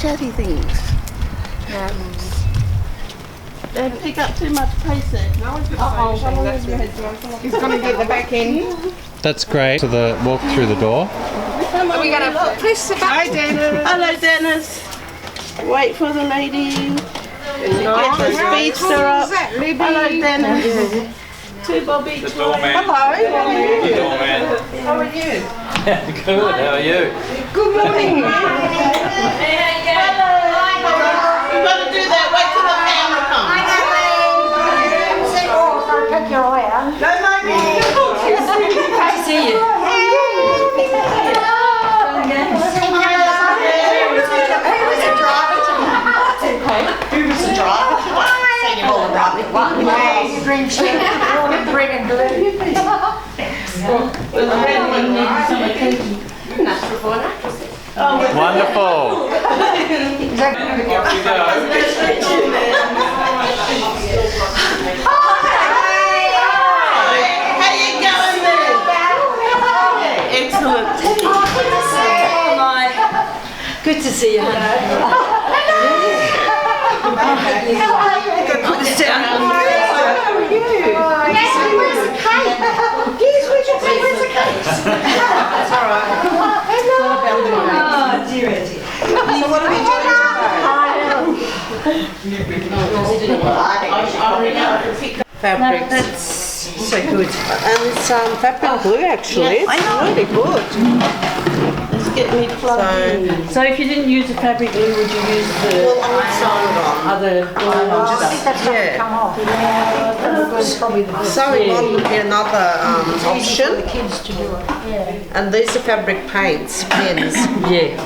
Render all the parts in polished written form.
chatty things. Don't pick up too much pace there. He's going to get the back end. That's great. So the walk through the door. Are we going to press the button? Hi, Dennis. Hello, Dennis. Wait for the lady. Get the speedster up. Hello, Dennis. To Bobby. Hello. How are you? Good, how are you? Good morning. You've got to do that. Wait till the camera comes. Take your eye out. Nice to see you. Who was the driver? Seen you all around with one. Green sheet, red and blue. Wonderful. How you going there? Excellent. Good to see you, honey. Put this down. How are you? Where's the cake? Where's the cake? That's all right. Hello. Oh, dear, dear. So what are we doing today? Fabric. That's so good. And it's fabric glue actually. It's really good. Let's get me plugged in. So if you didn't use the fabric glue, would you use the other That's not to come off. Probably the best. Sewing on would be another option. For the kids to do it. Yeah. And these are fabric paints, pens. Yeah.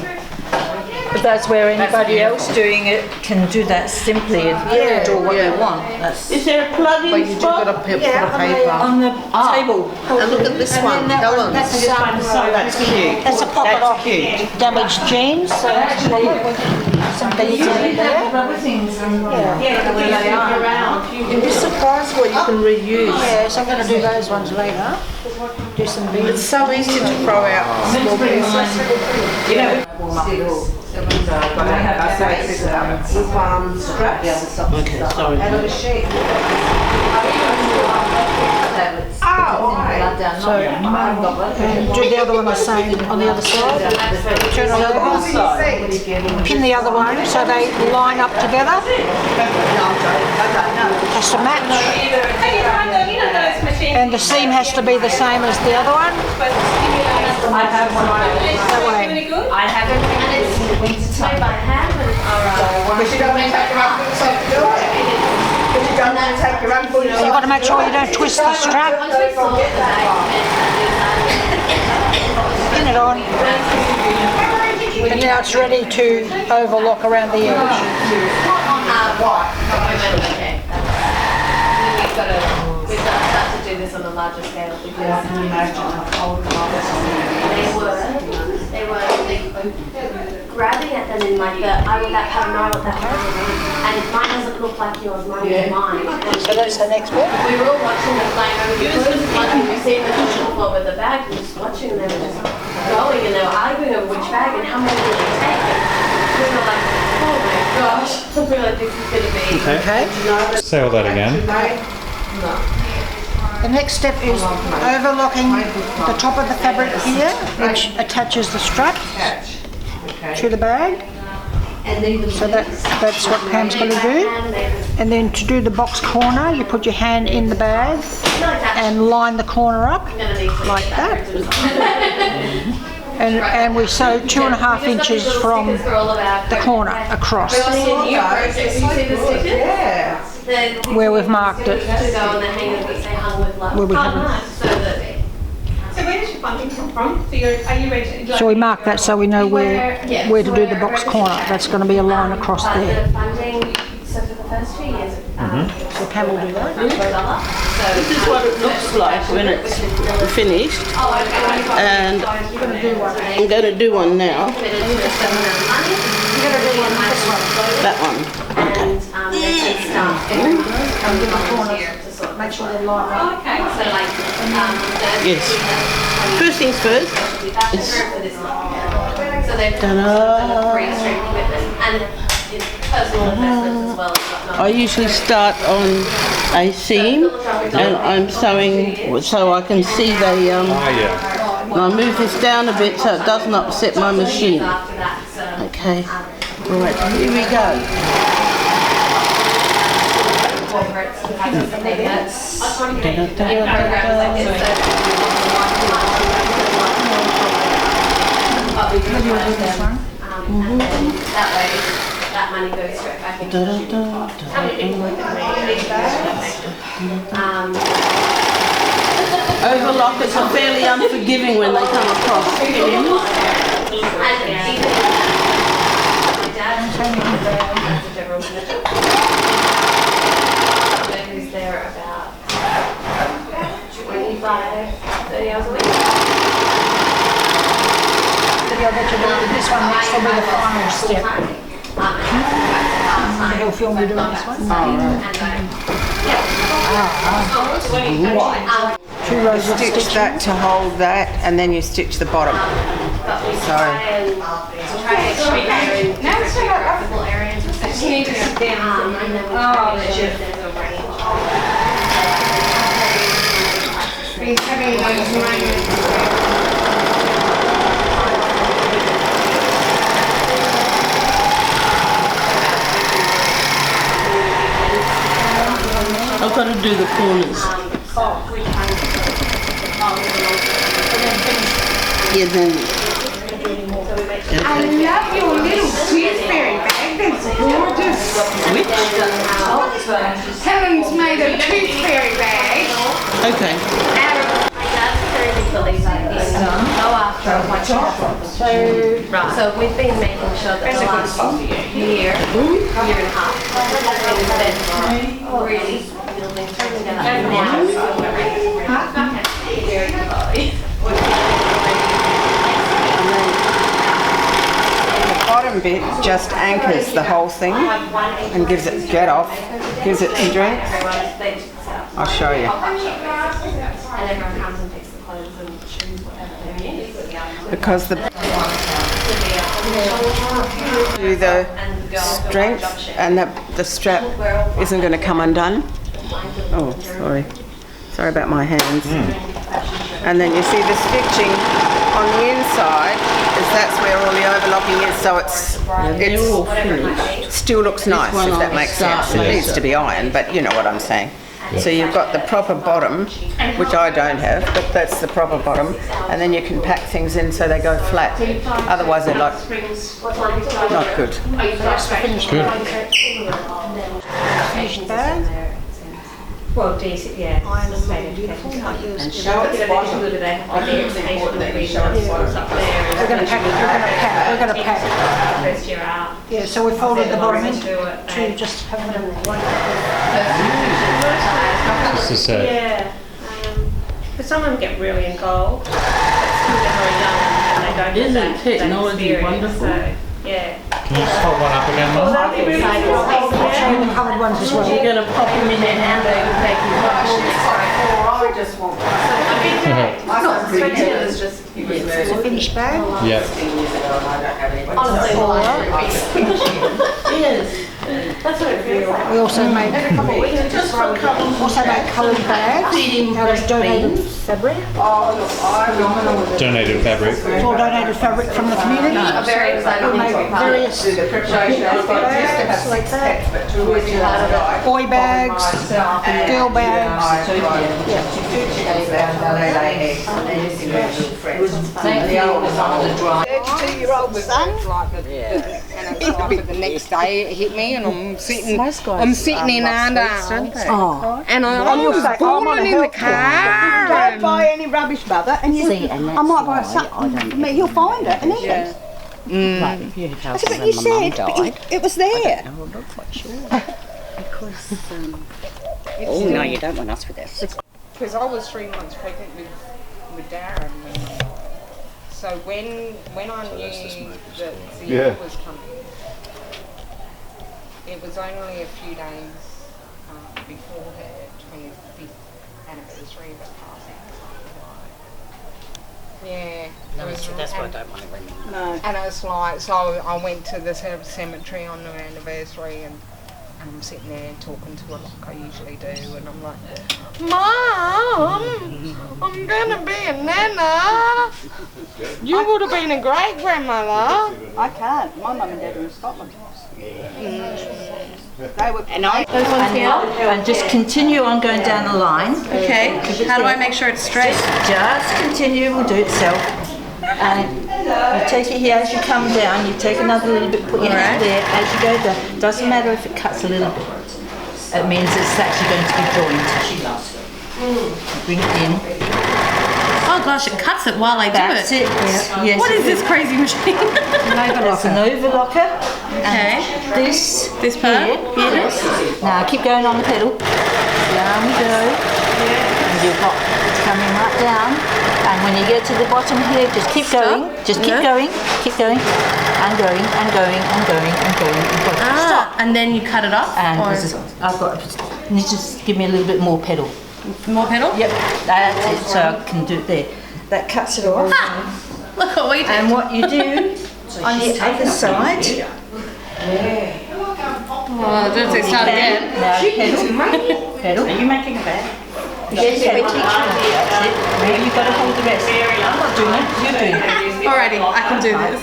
But that's where anybody else doing it can do that simply and do what you want. That's Is there a plug-in But you just got to spot? put a paper. on the table. And look at this one, Helen. That's That's cute. That's a pocket That's off cute. damaged jeans. So actually, some beads in there. Rubber things and You'd be surprised what you can reuse. Yeah, so I'm going to do those ones later. Do some It's beads. so easy to throw out small pieces. With straps. Okay, sorry. And a sheet. So do the other one the same on the other side. Turn on the other one. Pin the other one so they line up together. Has to match. And the seam has to be the same as the other one. I have one. That way. I have it. It's made by hand and But you don't want to take your own boots off to do it. But you don't want to take your own boots So you've got to make sure you don't twist the strap. Pin it on. And now it's ready to overlock around the edge. We've got to do this on a larger scale because they were grabbing at them in like the I want that pattern, I want that pattern, and mine doesn't look like yours, mine is mine. And So that's the next bit. we were all watching them flying over the cruise, like we seen the kitchen floor with the bag, we were just watching them, they were just going and they were arguing over which bag and how many did they take. And we were like, oh my gosh, I feel like this is going to be. Okay. Say all that again. The next step is overlocking the top of the fabric here, which attaches the strap to the bag. So that's what Pam's going to do. And then to do the box corner, you put your hand in the bag and line the corner up like that. And we sew 2.5 inches from the corner across where we've marked it. Where we haven't. So where does your funding come from? So are you ready? So we mark that so we know where to do the box corner. That's going to be a line across there. So for the first 2 years, So Pam will do that. This is what it looks like when it's finished. And I'm going to do one now. That one. Make sure they line up. Okay, so like, Yes. First things first. so they they've got free stream equipment and personal investments as well. I usually start on a seam and I'm sewing so I can see the Oh yeah. and I move this down a bit so it doesn't upset my machine. After that, so Okay, right, here we go. corporates and something that's programs like this. But we can charge them, and then that way that money goes straight back into the Overlockers are fairly unforgiving when they come across pins. and even my dad has a general manager. Who's there about 25, 30 hours a week. This one next will be the final step. He'll film you doing this one. Two rows of Stitch that to hold that, and then you stitch the bottom. So I've got to do the corners. Yeah, then. I love your little gooseberry bag. That's gorgeous. Which? Helen's made a gooseberry bag. Okay. My dad's very big believer in go after what you want. So we've been making sure that the last year and a half has been really building things together. And now it's very quality. the bottom bit just anchors the whole thing and gives it gives it strength. I'll show you. And everyone comes and picks the clothes and choose whatever they need. Because the do the strength and the strap isn't going to come undone. Oh, sorry about my hands. And then you see the stitching on the inside, is that's where all the overlocking is, so it still looks nice, if that makes sense. It needs to be ironed, but you know what I'm saying. So you've got the proper bottom, which I don't have, but that's the proper bottom, and then you can pack things in so they go flat. Otherwise they're like not good. Good. finished bag. Well, decent, yeah. Iron and really beautiful. Might use And show its bottom. We're going to pack. We're going to pack. First year out. Yeah, so we folded the bottom in to just have a one. Just a set. Yeah. But some of them get really involved. That's because they're very young and they don't Isn't have that technology experience, wonderful? So, yeah. Can you just hold one up again, Mum? That'd be really cool. Show you the coloured ones as well. You're going to pop them in there and they will make you wash it. I just want It's a finished bag. Yeah. Yes. That's what it feels like. We also made coloured bags out of donated fabric. Donated fabric. It's all donated fabric from the community. I'm very excited We to made be part of it. various bags like that. Boy bags, girl bags. Two-year-old son. And the next day it hit me, and I'm sitting in under, and I was falling in the car. Don't buy any rubbish, mother, and you I might buy something for me. He'll find it, and he can. I said, but you said it was there. I'm not quite sure. Because, oh no, you don't want us with that. Because I was 3 months pregnant with Darren. So when I knew that the year was coming, it was only a few days before her 25th anniversary of her passing. Yeah. No, that's why I don't want to remember. No. And it's like, so I went to the cemetery on her anniversary and I'm sitting there talking to her like I usually do, and I'm like, Mum, I'm gonna be a nana. You would have been a great grandmother. I can't. My mum and dad are in Scotland. They were. And just continue on going down the line. Okay. How do I make sure it's straight? Just continue, will do itself. And you take it here as you come down, you take another little bit, put your hand there as you go down. Doesn't matter if it cuts a little bit. It means it's actually going to be joined. Bring it in. Oh gosh, it cuts it while I do That's it. Yes. What is this crazy machine? It's an overlocker. Okay. This part? Yes. Now keep going on the pedal. Down we go. And you've got it's coming right down. And when you get to the bottom here, just keep going. Just keep going. Keep going. And going and going and going and going and going. Stop. And then you cut it off? And this is, I've got. You just give me a little bit more pedal. More pedal? Yep. That's it. So I can do it there. That cuts it off. Look what we did. And what you do on the other side. Oh, don't say start again. Now pedal. Are you making a bag? Yes, pedal. That's it. Now you've got to hold the rest. I'm not doing it. You're doing it. Alrighty, I can do this.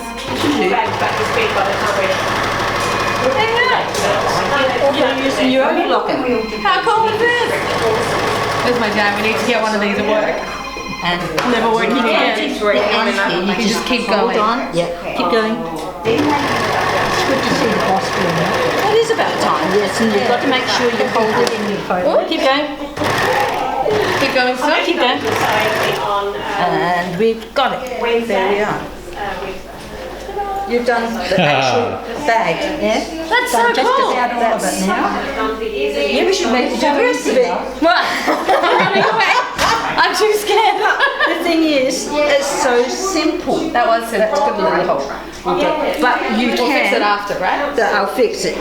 Or you're using your own locker. How cool is this? There's my dad. We need to get one of these at work. And never working again. You just keep going. Hold on. Yeah. Keep going. It's good to see the boss doing that. It is about time. Yes, and you've got to make sure you hold it in your phone. Keep going. Keep going. Okay, keep going. And we've got it. There we are. You've done the actual bag, yeah? That's so just cool. about all of it now. Yeah, we should make the rest of it. What? I'm running away. I'm too scared. The thing is, it's so simple. That was simple. That's good little hole. But you We'll can fix it after, right? I'll fix it.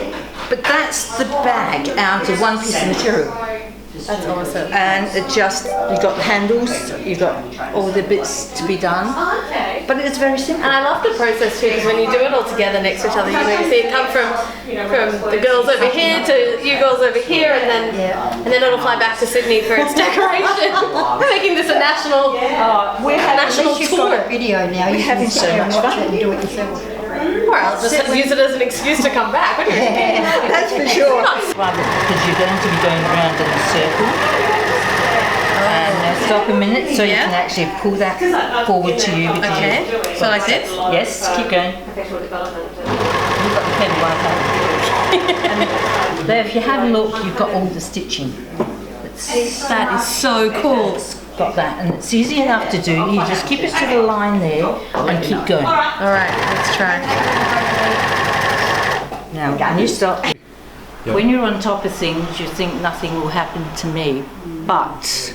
But that's the bag out of one piece of material. That's awesome. And it just, you've got the handles, you've got all the bits to be done. Okay. But it's very simple. And I love the process too, because when you do it all together next to each other, you know, you see it come from the girls over here to you girls over here, and then it'll fly back to Sydney for its decoration. We're making this a national national You've tour. got a video now. We're having so much fun. And do it yourself. Or I'll just use it as an excuse to come back. That's for sure. Because you're going to be going around in a circle. And now stop a minute so you can actually pull that forward to you. Okay, so like this? Yes, keep going. You've got the pedal right there. If you have a look, you've got all the stitching. That is so cool. Got that, and it's easy enough to do. You just keep it to the line there and keep going. Alright, let's try. Now, when you stop, when you're on top of things, you think nothing will happen to me, but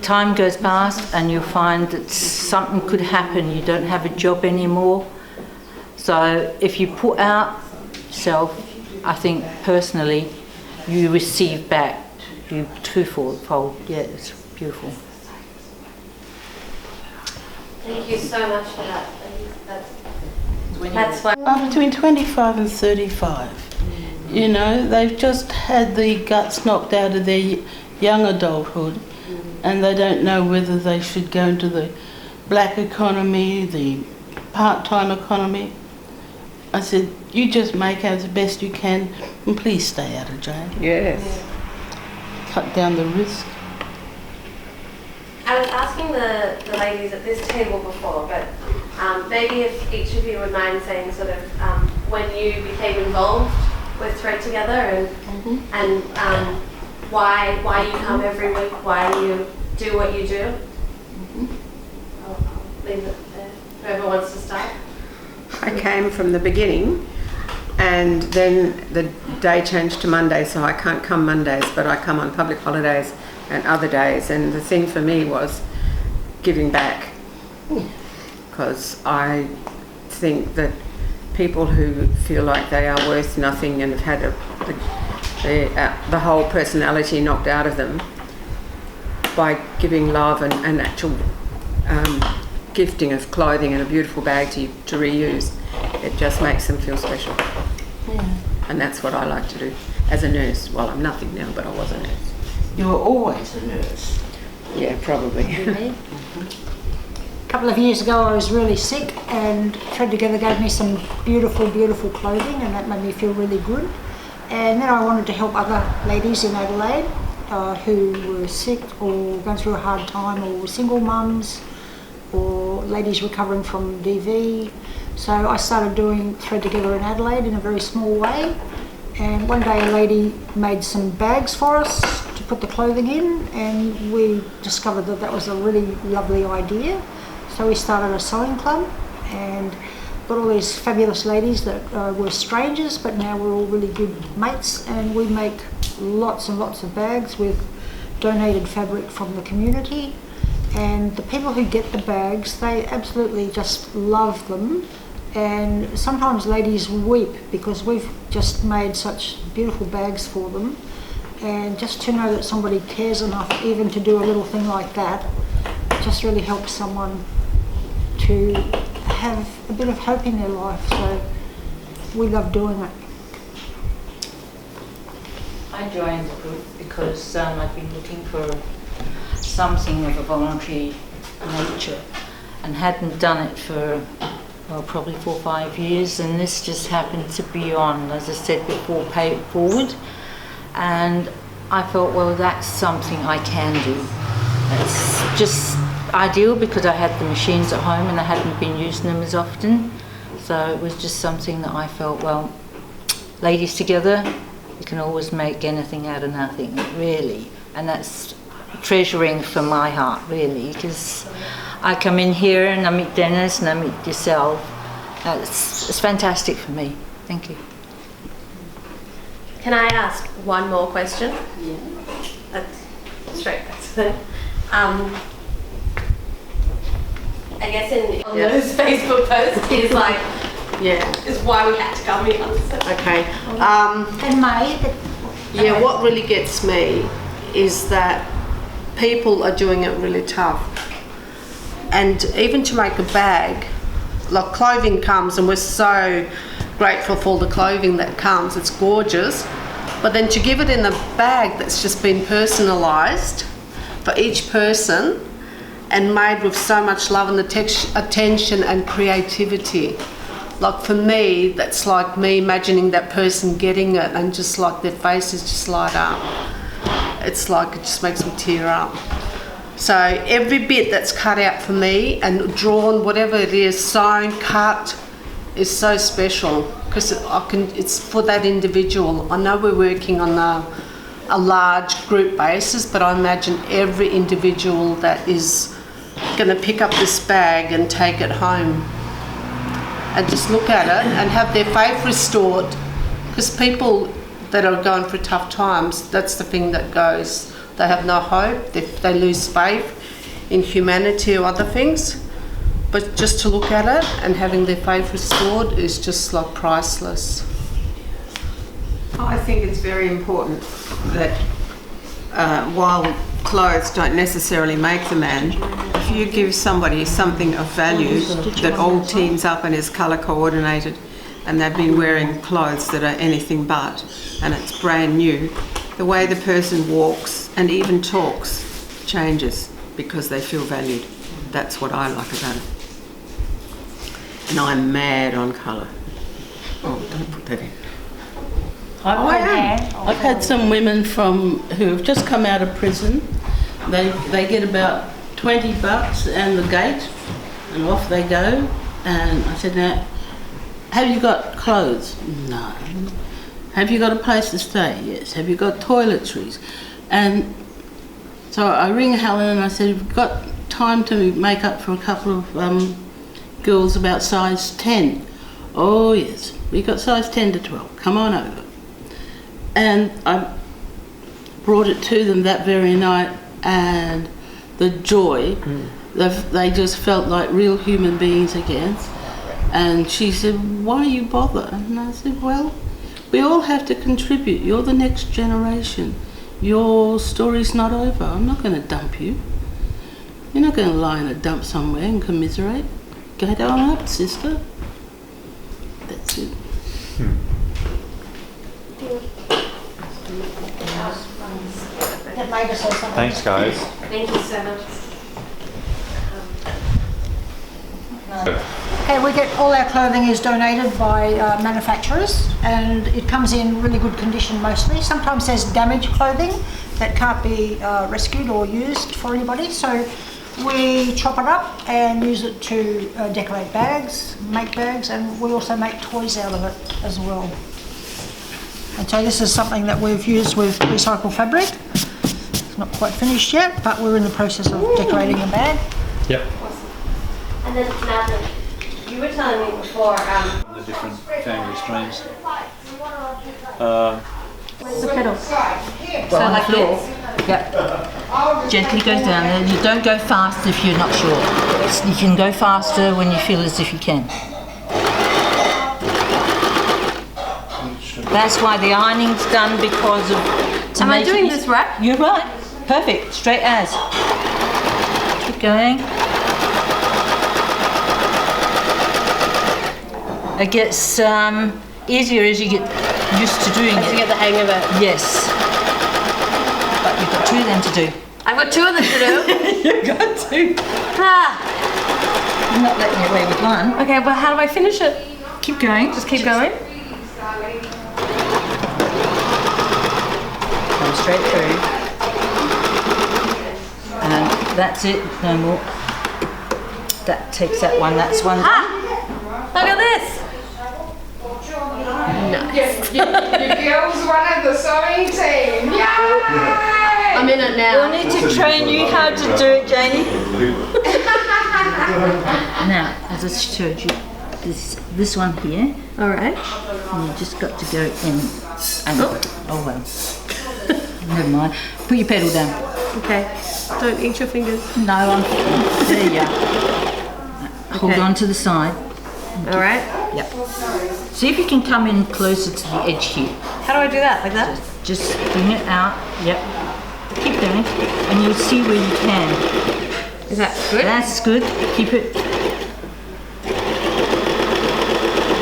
time goes past and you'll find that something could happen. You don't have a job anymore. So if you put out yourself, I think personally, you receive back. You twofold. Yeah, it's beautiful. Thank you so much for that. That's why. I'm between 25 and 35. You know, they've just had the guts knocked out of their young adulthood, and they don't know whether they should go into the black economy, the part-time economy. I said, you just make out the best you can, and please stay out of jail. Yes. Cut down the risk. I was asking the ladies at this table before, but maybe if each of you would mind saying sort of when you became involved with Thread Together and why you come every week, why you do what you do. I'll leave it there. Whoever wants to start. I came from the beginning, and then the day changed to Monday, so I can't come Mondays, but I come on public holidays and other days. And the thing for me was giving back, because I think that people who feel like they are worth nothing and have had the whole personality knocked out of them by giving love and actual gifting of clothing and a beautiful bag to reuse, it just makes them feel special. Yeah. And that's what I like to do as a nurse. Well, I'm nothing now, but I was a nurse. You were always a nurse. Yeah, probably. A couple of years ago I was really sick, and Thread Together gave me some beautiful, beautiful clothing, and that made me feel really good. And then I wanted to help other ladies in Adelaide who were sick or going through a hard time, or single mums, or ladies recovering from DV. So I started doing Thread Together in Adelaide in a very small way. And one day a lady made some bags for us to put the clothing in, and we discovered that that was a really lovely idea. So we started a sewing club and got all these fabulous ladies that were strangers, but now we're all really good mates, and we make lots and lots of bags with donated fabric from the community. And the people who get the bags, they absolutely just love them. And sometimes ladies weep because we've just made such beautiful bags for them. And just to know that somebody cares enough even to do a little thing like that, just really helps someone to have a bit of hope in their life. So we love doing it. I joined the group because I've been looking for something of a voluntary nature and hadn't done it for probably 4 or 5 years, and this just happened to be on, as I said before, Pay It Forward, and I thought, well, that's something I can do. It's just ideal because I had the machines at home and I hadn't been using them as often, so it was just something that I felt, well, ladies together, you can always make anything out of nothing, really, and that's treasuring for my heart, really, because I come in here and I meet Dennis and I meet yourself. It's fantastic for me. Thank you. Can I ask one more question? Yeah. Straight back to that. I guess on those Facebook posts is like, is why we had to come here. So. Okay. And May? Yeah, what really gets me is that people are doing it really tough. And even to make a bag, like clothing comes, and we're so grateful for all the clothing that comes, it's gorgeous. But then to give it in a bag that's just been personalised for each person and made with so much love and attention and creativity. Like for me, that's like me imagining that person getting it and just like their faces just light up. It's like it just makes me tear up. So every bit that's cut out for me and drawn, whatever it is, sewn, cut, is so special because it's for that individual. I know we're working on a large group basis, but I imagine every individual that is going to pick up this bag and take it home and just look at it and have their faith restored, because people that are going through tough times, that's the thing that goes. They have no hope, they lose faith in humanity or other things. But just to look at it and having their faith restored is just like priceless. I think it's very important that while clothes don't necessarily make the man, if you give somebody something of value that all teams up and is colour coordinated, and they've been wearing clothes that are anything but, and it's brand new, the way the person walks and even talks changes because they feel valued. That's what I like about it. And I'm mad on colour. Oh, don't put that in. I've had some women who have just come out of prison. They get about $20 and the gate, and off they go. And I said, now, have you got clothes? No. Have you got a place to stay? Yes. Have you got toiletries? And so I ring Helen and I said, have you got time to make up for a couple of girls about size 10? Oh yes, we got size 10 to 12, come on over. And I brought it to them that very night, and the joy, they just felt like real human beings again. And she said, why you bother? And I said, well, we all have to contribute. You're the next generation. Your story's not over. I'm not going to dump you. You're not going to lie in a dump somewhere and commiserate. Go down up, sister. That's it. That made us say something. Thanks, guys. Thank you so much. Okay, we get all our clothing is donated by manufacturers, and it comes in really good condition mostly. Sometimes there's damaged clothing that can't be rescued or used for anybody, so we chop it up and use it to decorate bags, make bags, and we also make toys out of it as well. And so this is something that we've used with recycled fabric. It's not quite finished yet, but we're in the process of decorating the bag. Yep. And then Natalie, you were telling me before. The different family streams. Where's the pedal? So like this? Yep. Gently goes down there. You don't go fast if you're not sure. You can go faster when you feel as if you can. That's why the ironing's done, because of... Am I doing this right? You're right. Perfect. Straight as. Keep going. It gets easier as you get used to doing it. To get the hang of it. Yes. But you've got 2 of them to do. I've got 2 of them to do. You've got 2. Ah. I'm not letting you away with one. Okay, well, how do I finish it? Keep going. Just keep going. Come straight through. And that's it. No more. That takes that one. That's one. Look at this. Nice. Your girls won the sewing team. Yay! I'm in it now. We'll need to train you how to do it, Janie. Now, as I showed you, this one here. All right. And you just got to go in. And oh well. Never mind. Put your pedal down. Okay. Don't eat your fingers. No, I'm. There you go. Hold on to the side. All right. Yep. See if you can come in closer to the edge here. How do I do that? Like that? Just bring it out. Yep. Keep going, and you'll see where you can. Is that good? That's good. Keep it.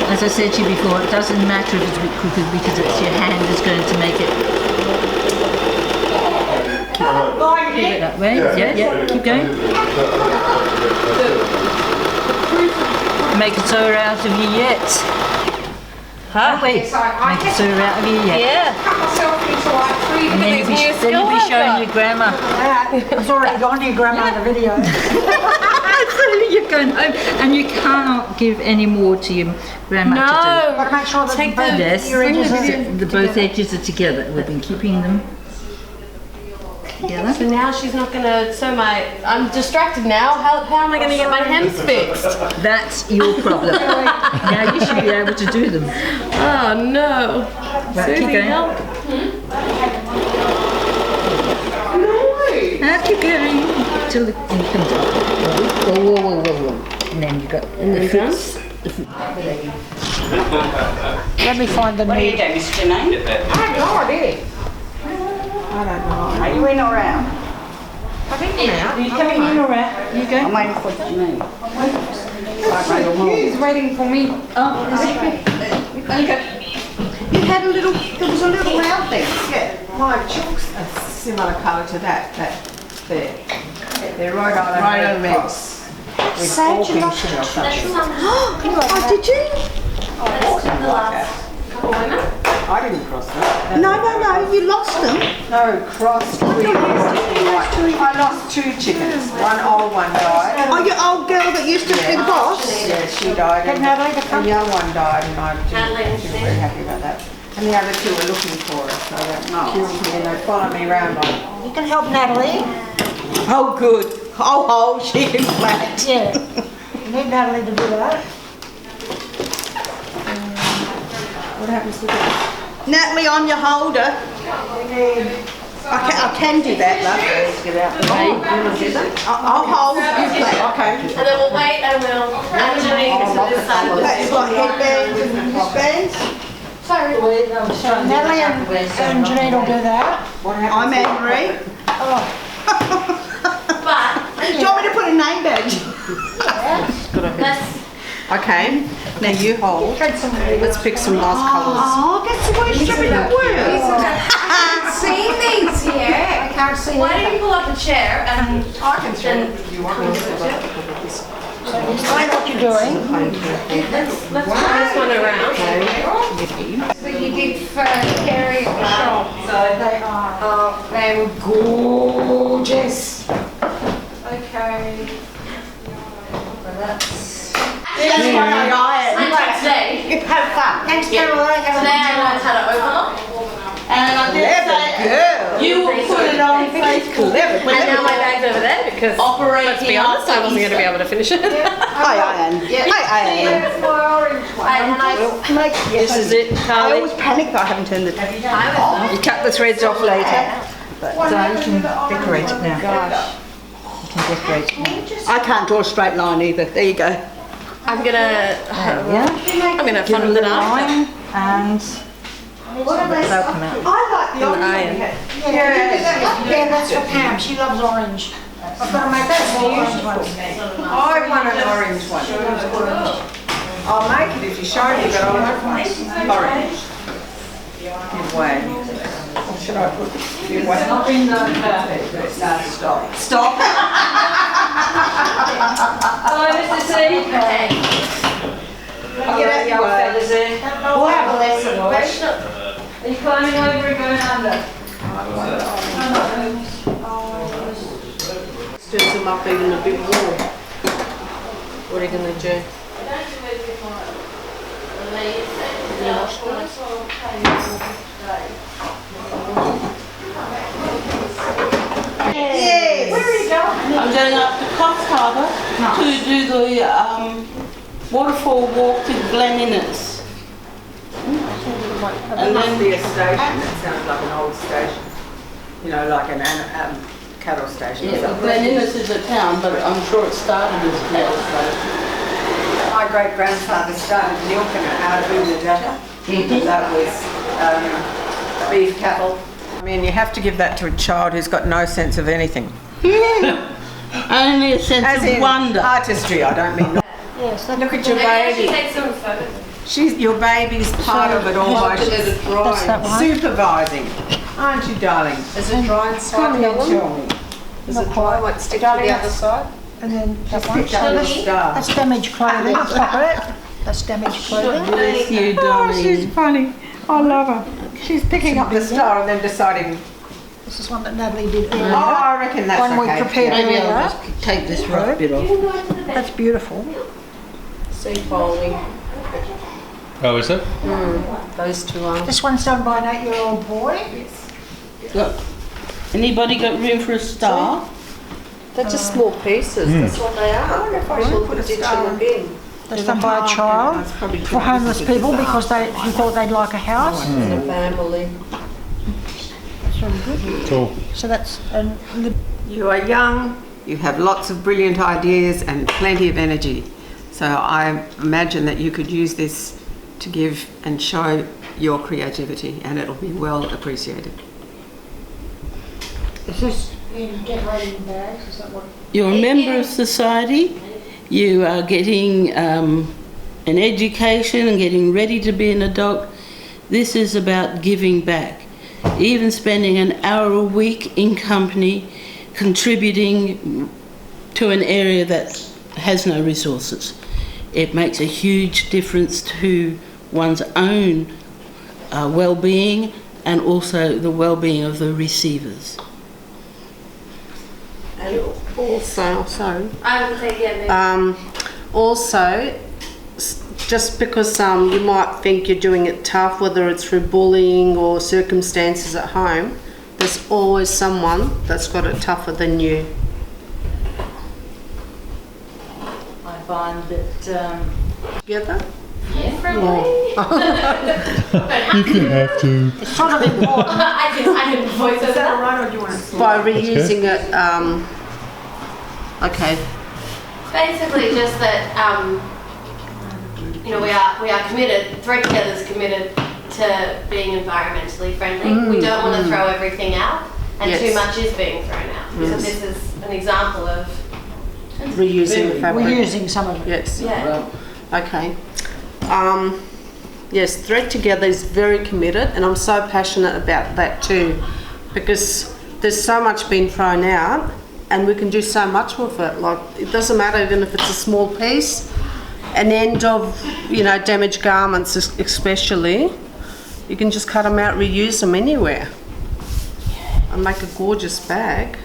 As I said to you before, it doesn't matter if it's a bit crooked because it's your hand is going to make it. Keep it that way. Yeah. Keep going. Make a sewer out of you yet. Huh? Wait. Yes, I Make a sewer out of you yet. Yeah. cut myself into like 3 And then you'll be showing your grandma. It's already gone to your grandma in the video. So you're going home, and you cannot give any more to your grandma to do. But make sure that Take both Yes, your edges are both edges are together. We've been keeping them together. So now she's not gonna sew my. I'm distracted now. How am I gonna get my hems fixed? That's your problem. Now you should be able to do them. Oh no. Right, keep going. Help. Keep going till the thing comes up. Whoa. And then you got the foots. Let me find the What do you need. do, Mr. Janine? I have no idea. I don't know. Are you in or out? I think I'm out. Are you coming in or out? You go. I'm waiting for Janine. He's waiting for me. Oh, is it? Okay. You had a little, there was a little round thing. Yeah, my chalk's a similar colour to that there. They're right on a red cross. With all pink shells. Oh, did you? The last couple women. I didn't cross them. No, you lost them. No, crossed. I lost 2 chickens. One old one died. Oh, your old girl that used to be the boss? Yeah, she died. Get Natalie to come. The young one died, and I Natalie and didn't very happy about that. And the other 2 were looking for her, so they killed me and they followed me around like. You can help Natalie. Oh, good. Oh, she can flat. Yeah. You need Natalie to do that. What happens to that? Natalie, on your holder. I can do that, love. Get out the way. You want to do that? I'll hold you play. Okay. And then we'll wait and we'll actually to this side. Okay, it's got headbands and wristbands. Sorry. So Natalie and Janine will do that. I'm Anne-Marie. But Do you want me to put a name badge? Okay, now you hold. Let's pick some nice colours. Oh, that's the way it's going to work. See these here. I can't see Why don't you pull up a chair and I can see it if you want me to. Explain what you're doing. let's turn this one around. So you did carry at the shop. So they are. Oh, they were gorgeous. Okay. Well, that's why I iron. And today, Have fun. Thanks, Caroline. today I learned how to overlock. And I did say, you will put it on Facebook. And now my bag's over there because, let's be honest, I wasn't going to be able to finish it. Hi, Ian. Hi, Ian. This is it, I Carly. always panic that I haven't turned the TV on. You cut the threads off later. But you can decorate it now. You can decorate it now. I can't draw a straight line either. There you go. I'm gonna funnel it up. And what are they? I like the orange. Yeah, that's for Pam. She loves orange. I've got to make that orange one. I want an orange one. I'll make it if you show me, but I want one orange. Give way. What should I put? Give way. Not in the perfect. No, stop. Stop. Hello, Mr. C. Get out your way. We'll have a lesson. Are you climbing over and going under? Stir them up even a bit more. What are you going to do? Yes. Where are you going? I'm going up to Coffs Harbour to do the waterfall walk to Glen Innes. There must be a station that sounds like an old station. You know, like an cattle station. Yeah, Glen Innes is a town, but I'm sure it started as a cattle station. My great-grandfather started milking it out of Unadilla. That was beef cattle. I mean, you have to give that to a child who's got no sense of anything. Only a sense As of in wonder. artistry, I don't mean. Yes, Look at your Actually, baby. take some photos. Your baby's part of it all by That's that one. supervising. Aren't you, darling? Is it dry inside? Come here, tell me. Is it dry? Like stick to the other side? And then that one. Pick up the star. That's damaged clothing. Stop it. That's damaged clothing. Bless you, darling. She's funny. I love her. She's picking up the star and then deciding. This is one that Natalie did Oh, earlier. I reckon that's One we okay. prepared Maybe earlier. I'll just take this rough bit off. That's beautiful. Sea folding. Oh, is it? Those two are. This one's done by an 8-year-old boy. Look, anybody got room for a star? They're just small pieces. That's what they are. I wonder if I should put a ditch in the bin. That's done by a child for homeless people because he thought they'd like a house. The family. That's really good. Cool. So that's You are young, you have lots of brilliant ideas and plenty of energy. So I imagine that you could use this to give and show your creativity, and it'll be well appreciated. Is this in decorating bags? Is that what? You're a member of society. You are getting an education and getting ready to be an adult. This is about giving back. Even spending an hour a week in company, contributing to an area that has no resources. It makes a huge difference to one's own well-being and also the well-being of the receivers. And also, I would say, yeah, also, just because you might think you're doing it tough, whether it's through bullying or circumstances at home, there's always someone that's got it tougher than you. I find that Together? friendly. You can have to. It's sort of important. I can voice over that. Right, or do you want to? By reusing it, okay. Basically, just that we are committed. Thread Together's committed to being environmentally friendly. We don't want to throw everything out, and Yes. too much is being thrown out. So this is an example of reusing the fabric. Reusing some of it. Yes. Yeah. Okay. Yes, Thread Together is very committed, and I'm so passionate about that too, because there's so much being thrown out, and we can do so much with it. Like, it doesn't matter even if it's a small piece, an end of, you know, damaged garments especially, you can just cut them out, reuse them anywhere, and make a gorgeous bag.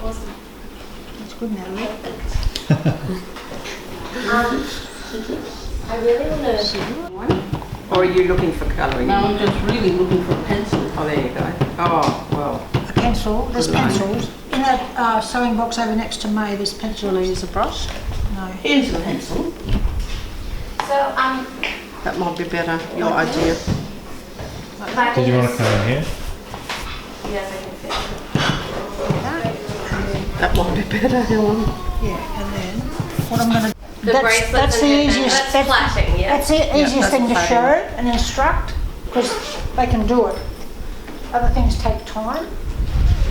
Awesome. That's good, Natalie. I really want to. Or are you looking for colouring? No, I'm just really looking for a pencil. Oh, there you go. Oh, well. A pencil. There's pencils. In that sewing box over next to May, there's pencil. Do you want to use a brush? No. Here's a pencil. So, That might be better, your idea. Did you want to come in here? Yes, I can fit. That might be better, Helen. Yeah, and then what I'm going to... The bracelets That's and the headband. easiest. That's flashing, yeah. That's the easiest thing to that's show and instruct, because they can do it. Other things take time.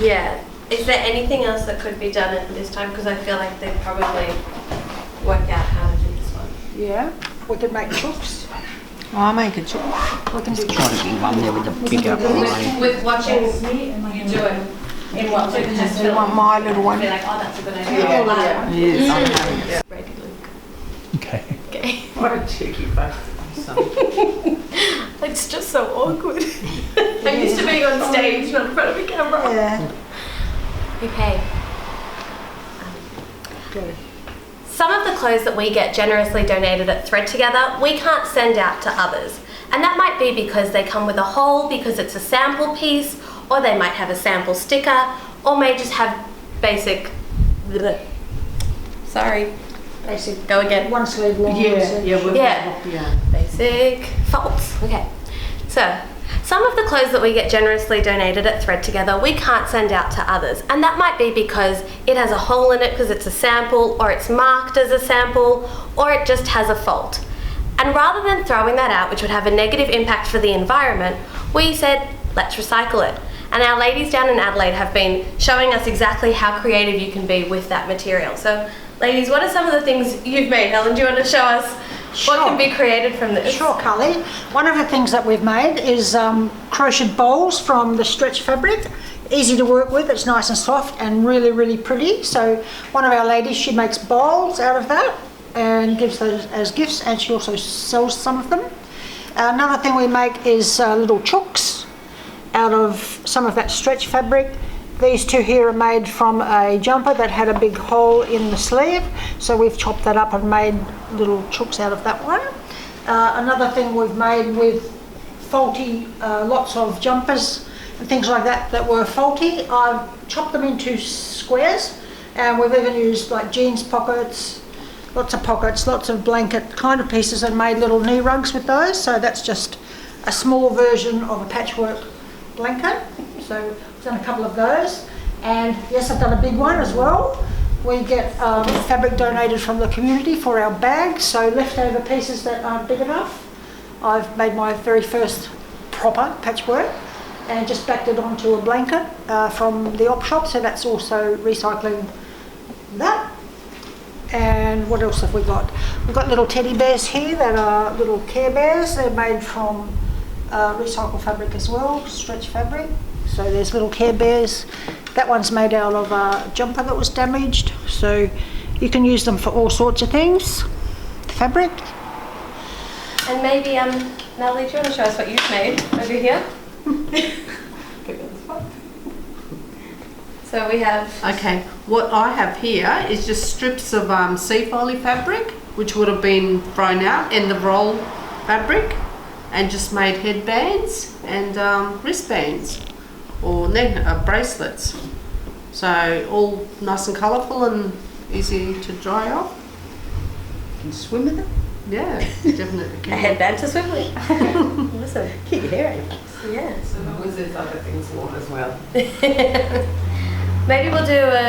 Yeah. Is there anything else that could be done at this time? Because I feel like they'd probably work out how to do this one. Yeah, we could make chooks. I'll make a choice. We can do Quite a big one there with the bigger line. With watching you do it in what? So just You want my little one? be like, oh, that's a good idea. Yes, I'm having it. Break it, Luke. Okay. Okay. What a cheeky face. It's just so awkward. I'm used to being on stage, not in front of a camera. Yeah. Okay. Some of the clothes that we get generously donated at Thread Together, we can't send out to others. And that might be because they come with a hole because it's a sample piece, or they might have a sample sticker, or may just have basic... Sorry. Basic. Go again. One sleeve long. Yeah. Basic faults. Okay. So, some of the clothes that we get generously donated at Thread Together, we can't send out to others. And that might be because it has a hole in it because it's a sample, or it's marked as a sample, or it just has a fault. And rather than throwing that out, which would have a negative impact for the environment, we said, let's recycle it. And our ladies down in Adelaide have been showing us exactly how creative you can be with that material. So, ladies, what are some of the things you've made? Helen, do you want to show us what can be created from this? Sure, Carly. One of the things that we've made is crocheted bowls from the stretch fabric. Easy to work with, it's nice and soft and really, really pretty. So one of our ladies, she makes bowls out of that and gives those as gifts, and she also sells some of them. Another thing we make is little chooks out of some of that stretch fabric. These two here are made from a jumper that had a big hole in the sleeve, so we've chopped that up and made little chooks out of that one. Another thing we've made with faulty lots of jumpers and things like that that were faulty, I've chopped them into squares, and we've even used like jeans pockets, lots of blanket kind of pieces, and made little knee rugs with those. So that's just a small version of a patchwork blanket. So I've done a couple of those, and yes, I've done a big one as well. We get fabric donated from the community for our bags, so leftover pieces that aren't big enough, I've made my very first proper patchwork and just backed it onto a blanket from the op shop, so that's also recycling that. And what else have we got? We've got little teddy bears here that are little Care Bears. They're made from recycled fabric as well, stretch fabric. So there's little Care Bears. That one's made out of a jumper that was damaged. So you can use them for all sorts of things. Fabric. And maybe, Natalie, do you want to show us what you've made over here? So we have... Okay, what I have here is just strips of sea folly fabric, which would have been thrown out, and the roll fabric, and just made headbands and wristbands or bracelets. So all nice and colourful and easy to dry off. You can swim with it? Yeah, definitely can. A headband to swim with. Listen. Keep your hair out. Yeah. So long as there's other things worn as well. Maybe we'll do a